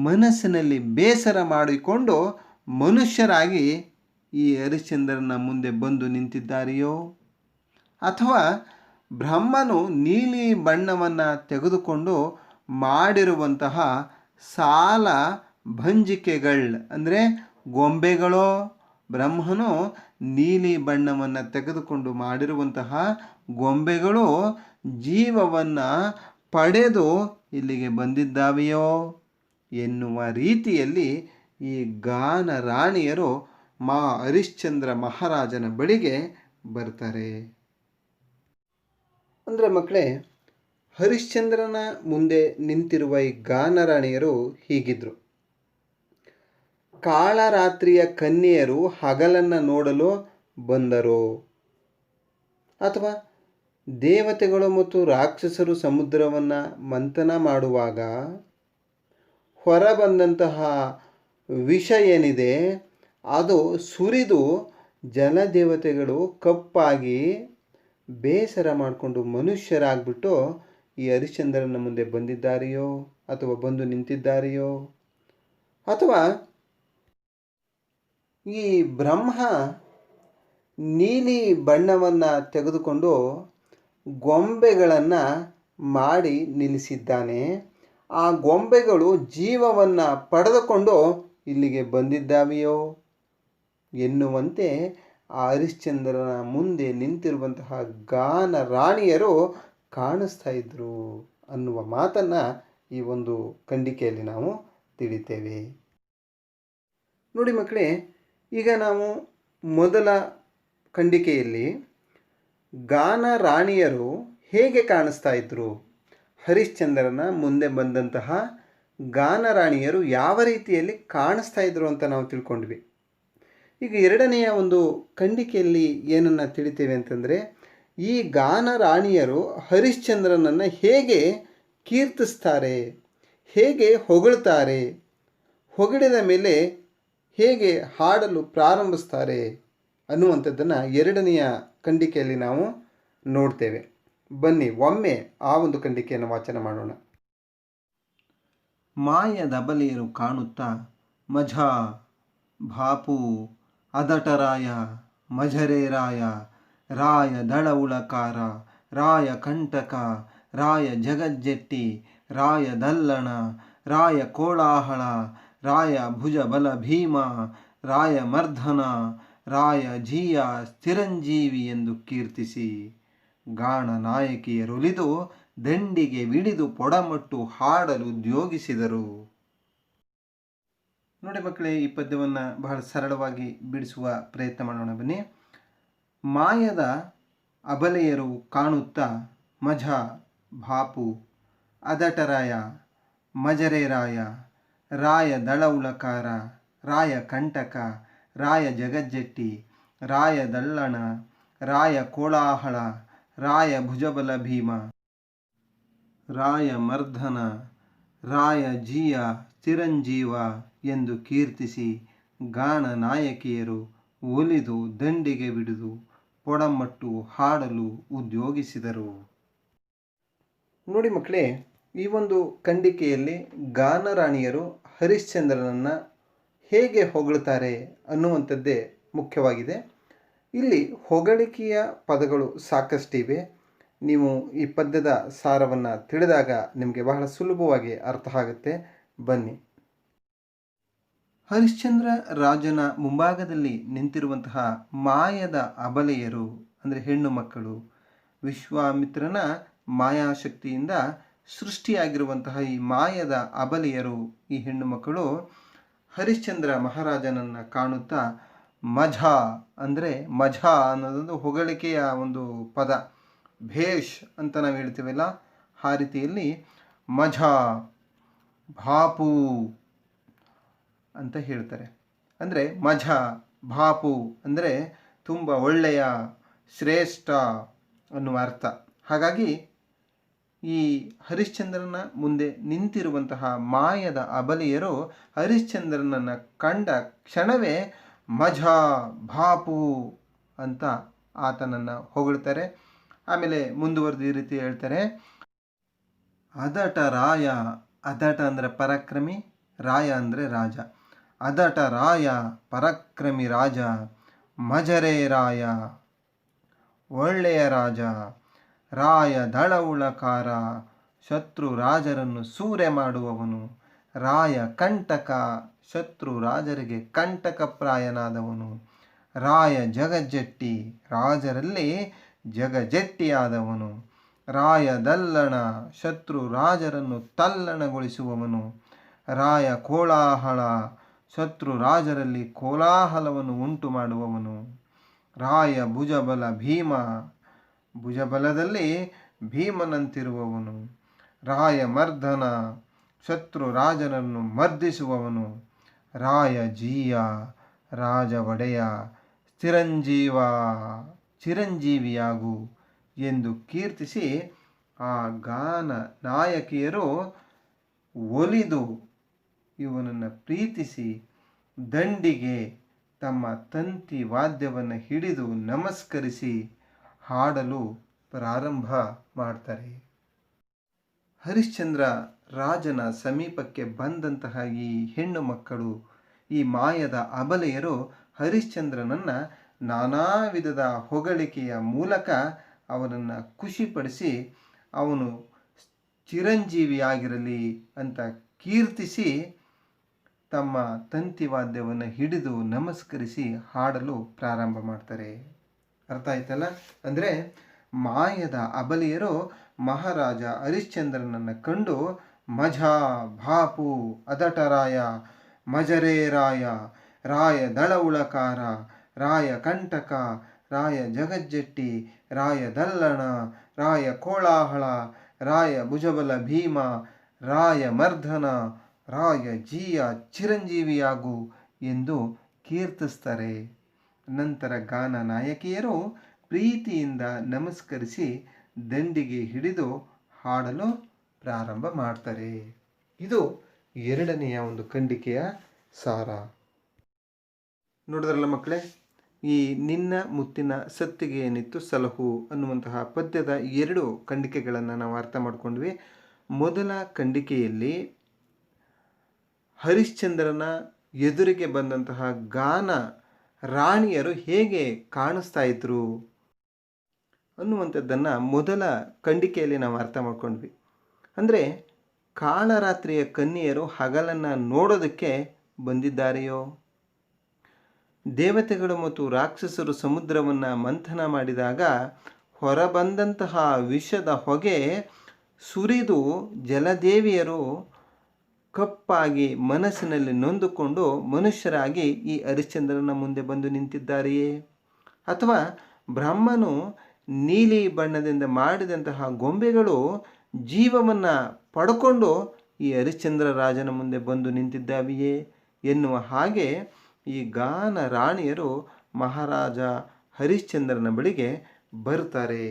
S1: ಮನಸ್ಸಿನಲ್ಲಿ ಬೇಸರ ಮಾಡಿಕೊಂಡು ಮನುಷ್ಯರಾಗಿ ಈ ಹರಿಶ್ಚಂದ್ರನ ಮುಂದೆ ಬಂದು ನಿಂತಿದ್ದಾರೆಯೋ, ಅಥವಾ ಬ್ರಹ್ಮನು ನೀಲಿ ಬಣ್ಣವನ್ನು ತೆಗೆದುಕೊಂಡು ಮಾಡಿರುವಂತಹ ಸಾಲ ಭಂಜಿಕೆಗಳು ಅಂದರೆ ಗೊಂಬೆಗಳೋ, ಬ್ರಹ್ಮನು ನೀಲಿ ಬಣ್ಣವನ್ನು ತೆಗೆದುಕೊಂಡು ಮಾಡಿರುವಂತಹ ಗೊಂಬೆಗಳು ಜೀವವನ್ನು ಪಡೆದು ಇಲ್ಲಿಗೆ ಬಂದಿದ್ದಾವೆಯೋ ಎನ್ನುವ ರೀತಿಯಲ್ಲಿ ಈ ಗಾನ ರಾಣಿಯರು ಹರಿಶ್ಚಂದ್ರ ಮಹಾರಾಜನ ಬಳಿಗೆ ಬರ್ತಾರೆ. ಅಂದರೆ ಮಕ್ಕಳೇ, ಹರಿಶ್ಚಂದ್ರನ ಮುಂದೆ ನಿಂತಿರುವ ಈ ಗಾನ ರಾಣಿಯರು ಹೀಗಿದ್ರು. ಕಾಳರಾತ್ರಿಯ ಕನ್ಯೆಯರು ಹಗಲನ್ನು ನೋಡಲು ಬಂದರು, ಅಥವಾ ದೇವತೆಗಳು ಮತ್ತು ರಾಕ್ಷಸರು ಸಮುದ್ರವನ್ನು ಮಂಥನ ಮಾಡುವಾಗ ಹೊರಬಂದಂತಹ ವಿಷ ಏನಿದೆ ಅದು ಸುರಿದು ಜಲದೇವತೆಗಳು ಕಪ್ಪಾಗಿ ಬೇಸರ ಮಾಡಿಕೊಂಡು ಮನುಷ್ಯರಾಗ್ಬಿಟ್ಟು ಈ ಹರಿಶ್ಚಂದ್ರನ ಮುಂದೆ ಬಂದಿದ್ದಾರೆಯೋ ಅಥವಾ ಬಂದು ನಿಂತಿದ್ದಾರೆಯೋ, ಅಥವಾ ಈ ಬ್ರಹ್ಮ ನೀಲಿ ಬಣ್ಣವನ್ನು ತೆಗೆದುಕೊಂಡು ಗೊಂಬೆಗಳನ್ನು ಮಾಡಿ ನಿಲ್ಲಿಸಿದ್ದಾನೆ. ಆ ಗೊಂಬೆಗಳು ಜೀವವನ್ನು ಪಡೆದುಕೊಂಡು ಇಲ್ಲಿಗೆ ಬಂದಿದ್ದಾವೆಯೋ ಎನ್ನುವಂತೆ ಆ ಹರಿಶ್ಚಂದ್ರನ ಮುಂದೆ ನಿಂತಿರುವಂತಹ ಗಾನ ರಾಣಿಯರು ಕಾಣಿಸ್ತಾ ಇದ್ರು ಅನ್ನುವ ಮಾತನ್ನು ಈ ಒಂದು ಖಂಡಿಕೆಯಲ್ಲಿ ನಾವು ತಿಳಿತೇವೆ. ನೋಡಿ ಮಕ್ಕಳೇ, ಈಗ ನಾವು ಮೊದಲ ಖಂಡಿಕೆಯಲ್ಲಿ ಗಾನ ರಾಣಿಯರು ಹೇಗೆ ಕಾಣಿಸ್ತಾ ಇದ್ರು, ಹರಿಶ್ಚಂದ್ರನ ಮುಂದೆ ಬಂದಂತಹ ಗಾನ ರಾಣಿಯರು ಯಾವ ರೀತಿಯಲ್ಲಿ ಕಾಣಿಸ್ತಾ ಇದ್ರು ಅಂತ ನಾವು ತಿಳ್ಕೊಂಡ್ವಿ. ಈಗ ಎರಡನೆಯ ಒಂದು ಖಂಡಿಕೆಯಲ್ಲಿ ಏನನ್ನು ತಿಳಿತೇವೆ ಅಂತಂದರೆ, ಈ ಗಾನ ರಾಣಿಯರು ಹರಿಶ್ಚಂದ್ರನನ್ನು ಹೇಗೆ ಕೀರ್ತಿಸ್ತಾರೆ, ಹೇಗೆ ಹೊಗಳ್ತಾರೆ, ಹೊಗಳಿದ ಮೇಲೆ ಹೇಗೆ ಹಾಡಲು ಪ್ರಾರಂಭಿಸ್ತಾರೆ ಅನ್ನುವಂಥದ್ದನ್ನು ಎರಡನೆಯ ಖಂಡಿಕೆಯಲ್ಲಿ ನಾವು ನೋಡ್ತೇವೆ. ಬನ್ನಿ ಒಮ್ಮೆ ಆ ಒಂದು ಖಂಡಿಕೆಯನ್ನು ವಾಚನ ಮಾಡೋಣ. ಮಾಯದಬಲೆಯರು ಕಾಣುತ್ತಾ ಮಝಾ ಭಾಪು ಅದಟರಾಯ ಮಝರೆ ರಾಯ ರಾಯ ದಳ ಉಳಕಾರ ರಾಯ ಕಂಟಕ ರಾಯ ಜಗಜ್ಜೆಟ್ಟಿ ರಾಯ ದಲ್ಲಣ ರಾಯ ಕೋಳಾಹಳ ರಾಯ ಭುಜ ಬಲ ಭೀಮ ರಾಯ ಮರ್ಧನ ರಾಯ ಜೀಯ ಸ್ಥಿರಂಜೀವಿ ಎಂದು ಕೀರ್ತಿಸಿ ಗಾಣ ನಾಯಕಿಯರೊಲಿದು ದಂಡಿಗೆ ವಿಡಿದು ಪೊಡಮಟ್ಟು ಹಾಡಲು ಉದ್ಯೋಗಿಸಿದರು. ನೋಡಿ ಮಕ್ಕಳೇ, ಈ ಪದ್ಯವನ್ನು ಬಹಳ ಸರಳವಾಗಿ ಬಿಡಿಸುವ ಪ್ರಯತ್ನ ಮಾಡೋಣ ಬನ್ನಿ. ಮಾಯದ ಅಬಲೆಯರು ಕಾಣುತ್ತಾ ಮಝಾ ಭಾಪು ಅದಟರಾಯ ಮಜರೆ ರಾಯ ರಾಯ ದಳ ಉಳಕಾರ ರಾಯ ಕಂಟಕ ರಾಯ ಜಗಜ್ಜೆಟ್ಟಿ ರಾಯ ದಳ್ಳಣ ರಾಯ ಕೋಳಾಹಳ ರಾಯ ಭುಜಬಲ ಭೀಮ ರಾಯ ಮರ್ಧನ ರಾಯ ಜೀಯ ಚಿರಂಜೀವ ಎಂದು ಕೀರ್ತಿಸಿ ಗಾನ ನಾಯಕಿಯರು ಒಲಿದು ದಂಡಿಗೆ ಬಿಡಿದು ಪೊಡಮಟ್ಟು ಹಾಡಲು ಉದ್ಯೋಗಿಸಿದರು. ನೋಡಿ ಮಕ್ಕಳೇ, ಈ ಒಂದು ಖಂಡಿಕೆಯಲ್ಲಿ ಗಾನರಾಣಿಯರು ಹರಿಶ್ಚಂದ್ರನನ್ನು ಹೇಗೆ ಹೊಗಳ್ತಾರೆ ಅನ್ನುವಂಥದ್ದೇ ಮುಖ್ಯವಾಗಿದೆ. ಇಲ್ಲಿ ಹೊಗಳಿಕೆಯ ಪದಗಳು ಸಾಕಷ್ಟಿವೆ. ನೀವು ಈ ಪದ್ಯದ ಸಾರವನ್ನು ತಿಳಿದಾಗ ನಿಮಗೆ ಬಹಳ ಸುಲಭವಾಗಿ ಅರ್ಥ ಆಗುತ್ತೆ. ಬನ್ನಿ. ಹರಿಶ್ಚಂದ್ರ ರಾಜನ ಮುಂಭಾಗದಲ್ಲಿ ನಿಂತಿರುವಂತಹ ಮಾಯದ ಅಬಲೆಯರು ಅಂದರೆ ಹೆಣ್ಣು ಮಕ್ಕಳು, ವಿಶ್ವಾಮಿತ್ರನ ಮಾಯಾಶಕ್ತಿಯಿಂದ ಸೃಷ್ಟಿಯಾಗಿರುವಂತಹ ಈ ಮಾಯದ ಅಬಲೆಯರು, ಈ ಹೆಣ್ಣು ಮಕ್ಕಳು ಹರಿಶ್ಚಂದ್ರ ಮಹಾರಾಜನನ್ನು ಕಾಣುತ್ತಾ ಮಝಾ ಅಂದರೆ ಮಝಾ ಅನ್ನೋದೊಂದು ಹೊಗಳಿಕೆಯ ಒಂದು ಪದ, ಭೇಷ್ ಅಂತ ನಾವು ಹೇಳ್ತೀವಲ್ಲ ಆ ರೀತಿಯಲ್ಲಿ ಮಝಾ ಭಾಪು ಅಂತ ಹೇಳ್ತಾರೆ. ಅಂದರೆ ಮಝಾ ಭಾಪು ಅಂದರೆ ತುಂಬ ಒಳ್ಳೆಯ, ಶ್ರೇಷ್ಠ ಅನ್ನುವ ಅರ್ಥ. ಹಾಗಾಗಿ ಈ ಹರಿಶ್ಚಂದ್ರನ ಮುಂದೆ ನಿಂತಿರುವಂತಹ ಮಾಯದ ಅಬಲೆಯರು ಹರಿಶ್ಚಂದ್ರನನ್ನು ಕಂಡ ಕ್ಷಣವೇ ಮಝಾ ಭಾಪು ಅಂತ ಆತನನ್ನು ಹೊಗಳ್ತಾರೆ. ಆಮೇಲೆ ಮುಂದುವರೆದು ಈ ರೀತಿ ಹೇಳ್ತಾರೆ, ಅದಟ ರಾಯ, ಅದಟ ಅಂದರೆ ಪರಾಕ್ರಮಿ, ರಾಯ ಅಂದರೆ ರಾಜ, ಅದಟ ರಾಯ ಪರಾಕ್ರಮಿ ರಾಜ, ಮಜರೆ ರಾಯ ಒಳ್ಳೆಯ ರಾಜ, ರಾಯ ದಳ ಉಳಕಾರ ಶತ್ರು ರಾಜರನ್ನು ಸೂರೆ ಮಾಡುವವನು, ರಾಯ ಕಂಟಕ ಶತ್ರು ರಾಜರಿಗೆ ಕಂಟಕಪ್ರಾಯನಾದವನು, ರಾಯ ಜಗಜ್ಜೆಟ್ಟಿ ರಾಜರಲ್ಲಿ ಜಗಜೆಟ್ಟಿಯಾದವನು, ರಾಯ ದಲ್ಲಣ ಶತ್ರು ರಾಜರನ್ನು ತಲ್ಲಣಗೊಳಿಸುವವನು, ರಾಯ ಕೋಳಾಹಳ ಶತ್ರು ರಾಜರಲ್ಲಿ ಕೋಲಾಹಲವನ್ನು ಉಂಟು ಮಾಡುವವನು, ರಾಯ ಭುಜಬಲ ಭೀಮ ಭುಜಬಲದಲ್ಲಿ ಭೀಮನಂತಿರುವವನು, ರಾಯ ಮರ್ಧನ ಶತ್ರು ರಾಜನನ್ನು ಮರ್ದಿಸುವವನು, ರಾಯ ಜೀಯ ರಾಜ ಒಡೆಯ, ಚಿರಂಜೀವ ಚಿರಂಜೀವಿಯಾಗು ಎಂದು ಕೀರ್ತಿಸಿ ಆ ಗಾನ ನಾಯಕಿಯರು ಒಲಿದು ಇವನನ್ನು ಪ್ರೀತಿಸಿ ದಂಡಿಗೆ ತಮ್ಮ ತಂತಿ ವಾದ್ಯವನ್ನು ಹಿಡಿದು ನಮಸ್ಕರಿಸಿ ಹಾಡಲು ಪ್ರಾರಂಭ ಮಾಡ್ತಾರೆ. ಹರಿಶ್ಚಂದ್ರ ರಾಜನ ಸಮೀಪಕ್ಕೆ ಬಂದಂತಹ ಈ ಹೆಣ್ಣು ಮಕ್ಕಳು, ಈ ಮಾಯದ ಅಬಲೆಯರು ಹರಿಶ್ಚಂದ್ರನನ್ನು ನಾನಾ ವಿಧದ ಹೊಗಳಿಕೆಯ ಮೂಲಕ ಅವನನ್ನು ಖುಷಿಪಡಿಸಿ ಅವನು ಚಿರಂಜೀವಿಯಾಗಿರಲಿ ಅಂತ ಕೀರ್ತಿಸಿ ತಮ್ಮ ತಂತಿವಾದ್ಯವನ್ನು ಹಿಡಿದು ನಮಸ್ಕರಿಸಿ ಹಾಡಲು ಪ್ರಾರಂಭ ಮಾಡ್ತಾರೆ. ಅರ್ಥ ಆಯ್ತಲ್ಲ? ಅಂದರೆ ಮಾಯದ ಅಬಲೆಯರು ಮಹಾರಾಜ ಹರಿಶ್ಚಂದ್ರನನ್ನು ಕಂಡು ಮಝಾ ಭಾಪು ಅದಟರಾಯ ಮಜರೇ ರಾಯ ರಾಯ ದಳ ಉಳಕಾರ ರಾಯ ಕಂಟಕ ರಾಯ ಜಗಜ್ಜೆಟ್ಟಿ ರಾಯ ದಲ್ಲಣ ರಾಯ ಕೋಳಾಹಳ ರಾಯ ಭುಜಬಲ ಭೀಮ ರಾಯ ಮರ್ಧನ ರಾಯ ಜೀಯ ಚಿರಂಜೀವಿಯಾಗು ಎಂದು ಕೀರ್ತಿಸ್ತಾರೆ. ನಂತರ ಗಾನ ನಾಯಕಿಯರು ಪ್ರೀತಿಯಿಂದ ನಮಸ್ಕರಿಸಿ ದಂಡಿಗೆ ಹಿಡಿದು ಹಾಡಲು ಪ್ರಾರಂಭ ಮಾಡ್ತಾರೆ. ಇದು ಎರಡನೆಯ ಒಂದು ಖಂಡಿಕೆಯ ಸಾರ. ನೋಡಿದ್ರಲ್ಲ ಮಕ್ಕಳೇ, ಈ ನಿನ್ನ ಮುತ್ತಿನ ಸತ್ತಿಗೆ ಏನಿತ್ತು ಸಲಹು ಅನ್ನುವಂತಹ ಪದ್ಯದ ಎರಡು ಖಂಡಿಕೆಗಳನ್ನು ನಾವು ಅರ್ಥ ಮಾಡ್ಕೊಂಡ್ವಿ. ಮೊದಲ ಖಂಡಿಕೆಯಲ್ಲಿ ಹರಿಶ್ಚಂದ್ರನ ಎದುರಿಗೆ ಬಂದಂತಹ ಗಾನ ರಾಣಿಯರು ಹೇಗೆ ಕಾಣಿಸ್ತಾ ಇದ್ರು ಅನ್ನುವಂಥದ್ದನ್ನು ಮೊದಲ ಖಂಡಿಕೆಯಲ್ಲಿ ನಾವು ಅರ್ಥ ಮಾಡ್ಕೊಂಡ್ವಿ. ಅಂದರೆ ಕಾಳರಾತ್ರಿಯ ಕನ್ಯೆಯರು ಹಗಲನ್ನು ನೋಡೋದಕ್ಕೆ ಬಂದಿದ್ದಾರೆಯೋ? ದೇವತೆಗಳು ಮತ್ತು ರಾಕ್ಷಸರು ಸಮುದ್ರವನ್ನು ಮಂಥನ ಮಾಡಿದಾಗ ಹೊರಬಂದಂತಹ ವಿಷದ ಹೊಗೆ ಸುರಿದು ಜಲದೇವಿಯರು ಕಪ್ಪಾಗಿ ಮನಸ್ಸಿನಲ್ಲಿ ನೊಂದುಕೊಂಡು ಮನುಷ್ಯರಾಗಿ ಈ ಹರಿಶ್ಚಂದ್ರನ ಮುಂದೆ ಬಂದು ನಿಂತಿದ್ದಾರೆಯೇ? ಅಥವಾ ಬ್ರಹ್ಮನು ನೀಲಿ ಬಣ್ಣದಿಂದ ಮಾಡಿದಂತಹ ಗೊಂಬೆಗಳು ಜೀವವನ್ನು ಪಡ್ಕೊಂಡು ಈ ಹರಿಶ್ಚಂದ್ರ ರಾಜನ ಮುಂದೆ ಬಂದು ನಿಂತಿದ್ದಾವೆಯೇ ಎನ್ನುವ ಹಾಗೆ ಈ ಗಾನ ರಾಣಿಯರು ಮಹಾರಾಜ ಹರಿಶ್ಚಂದ್ರನ ಬಳಿಗೆ ಬರ್ತಾರೆ.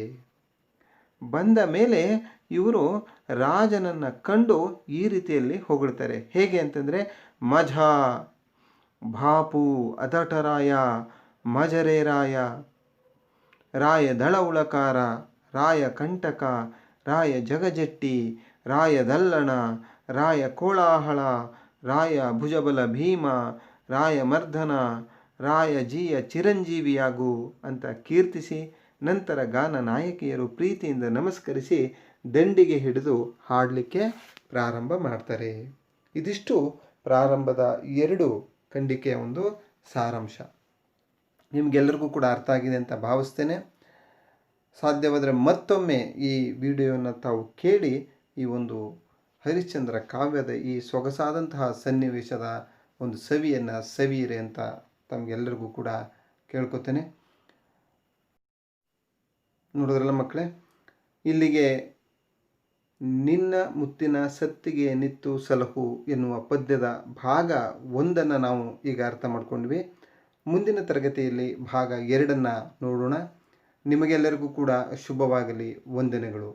S1: ಬಂದ ಮೇಲೆ ಇವರು ರಾಜನನ್ನು ಕಂಡು ಈ ರೀತಿಯಲ್ಲಿ ಹೊಗಳ್ತಾರೆ. ಹೇಗೆ ಅಂತಂದರೆ ಮಝಾ ಭಾಪು ಅದಟರಾಯ ಮಜರೇ ರಾಯ ರಾಯ ದಳ ಉಳಕಾರ ರಾಯ ಕಂಟಕ ರಾಯ ಜಗಜೆಟ್ಟಿ ರಾಯ ದಲ್ಲಣ ರಾಯ ಕೋಳಾಹಳ ರಾಯ ಭುಜಬಲ ಭೀಮ ರಾಯ ಮರ್ಧನ ರಾಯ ಜೀಯ ಚಿರಂಜೀವಿಯಾಗು ಅಂತ ಕೀರ್ತಿಸಿ ನಂತರ ಗಾನ ನಾಯಕಿಯರು ಪ್ರೀತಿಯಿಂದ ನಮಸ್ಕರಿಸಿ ದಂಡಿಗೆ ಹಿಡಿದು ಹಾಡಲಿಕ್ಕೆ ಪ್ರಾರಂಭ ಮಾಡ್ತಾರೆ. ಇದಿಷ್ಟು ಪ್ರಾರಂಭದ ಎರಡು ಖಂಡಿಕೆಯ ಒಂದು ಸಾರಾಂಶ. ನಿಮಗೆಲ್ಲರಿಗೂ ಕೂಡ ಅರ್ಥ ಆಗಿದೆ ಅಂತ ಭಾವಿಸ್ತೇನೆ. ಸಾಧ್ಯವಾದರೆ ಮತ್ತೊಮ್ಮೆ ಈ ವಿಡಿಯೋನ ತಾವು ಕೇಳಿ ಈ ಒಂದು ಹರಿಶ್ಚಂದ್ರ ಕಾವ್ಯದ ಈ ಸೊಗಸಾದಂತಹ ಸನ್ನಿವೇಶದ ಒಂದು ಸವಿಯನ್ನು ಸವಿಯಿರಿ ಅಂತ ತಮಗೆಲ್ಲರಿಗೂ ಕೂಡ ಕೇಳ್ಕೊತೇನೆ. ನೋಡಿದ್ರಲ್ಲ ಮಕ್ಕಳೇ, ಇಲ್ಲಿಗೆ ನಿನ್ನ ಮುತ್ತಿನ ಸತ್ತಿಗೆ ನಿತ್ತು ಸಲಹು ಎನ್ನುವ ಪದ್ಯದ ಭಾಗ 1 ನಾವು ಈಗ ಅರ್ಥ ಮಾಡ್ಕೊಂಡ್ವಿ. ಮುಂದಿನ ತರಗತಿಯಲ್ಲಿ ಭಾಗ 2 ನೋಡೋಣ. ನಿಮಗೆಲ್ಲರಿಗೂ ಕೂಡ ಶುಭವಾಗಲಿ. ವಂದನೆಗಳು.